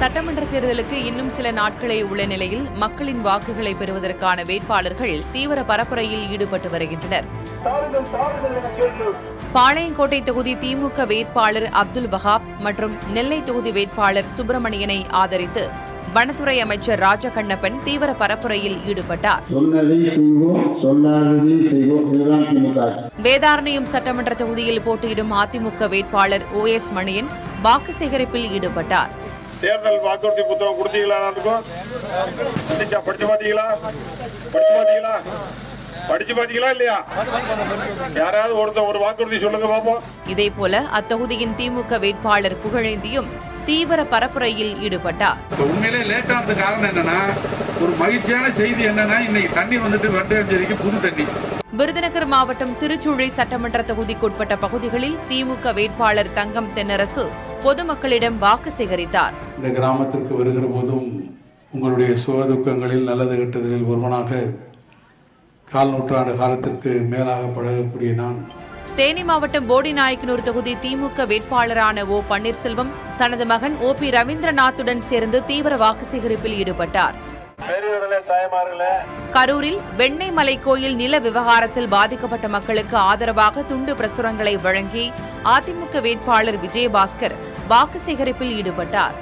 சட்டமன்ற தேர்தலுக்கு இன்னும் சில நாட்களே உள்ள நிலையில் மக்களின் வாக்குகளை பெறுவதற்கான வேட்பாளர்கள் தீவிர பரப்புரையில் ஈடுபட்டு வருகின்றனர். பாளையங்கோட்டை தொகுதி திமுக வேட்பாளர் அப்துல் வஹாப் மற்றும் நெல்லை தொகுதி வேட்பாளர் சுப்பிரமணியனை ஆதரித்து வனத்துறை அமைச்சர் ராஜகண்ணப்பன் தீவிர பரப்புரையில் ஈடுபட்டார். வேதாரண்யம் சட்டமன்ற தொகுதியில் போட்டியிடும் அதிமுக வேட்பாளர் OS மணியன் வாக்கு சேகரிப்பில் ஈடுபட்டார். தேர்தல் வாக்குறுதி புத்தகம் கொடுத்தீங்களா? படிச்சு பாத்தீங்களா இல்லையா? யாராவது ஒரு வாக்குறுதி சொல்லுங்க பாப்போம். இதேபோல அத்தொகுதியின் திமுக வேட்பாளர் புகழேந்தியும் தீவிர பரப்புரையில் ஈடுபட்டார். உண்மையிலே லேட் ஆனது காரணம் என்னன்னா, ஒரு மகிழ்ச்சியான செய்தி என்னன்னா, இன்னைக்கு தண்ணி வந்துட்டு வண்டேஞ்சேரிக்கு புது தண்ணி. விருதுநகர் மாவட்டம் திருச்சுழி சட்டமன்ற தொகுதிக்குட்பட்ட பகுதிகளில் திமுக வேட்பாளர் தங்கம் தென்னரசு பொதுமக்களிடம் வாக்கு சேகரித்தார். இந்த கிராமத்திற்கு வருகிற போதும் உங்களுடைய சுகதுக்கங்களில் நல்லது கெட்டதில் ஒருவனாக கால் நூற்றாண்டு காலத்திற்கு மேலாக பழகக்கூடிய நான். தேனி மாவட்டம் போடிநாயக்கனூர் தொகுதி திமுக வேட்பாளரான O பன்னீர்செல்வம் தனது மகன் OP ரவீந்திரநாத்துடன் சேர்ந்து தீவிர வாக்கு சேகரிப்பில் ஈடுபட்டார். கரூரில் வெண்ணெய்மலை கோயில் நில விவகாரத்தில் பாதிக்கப்பட்ட மக்களுக்கு ஆதரவாக துண்டு பிரசுரங்களை வழங்கி அதிமுக வேட்பாளர் விஜயபாஸ்கர் வாக்கு சேகரிப்பில் ஈடுபட்டார்.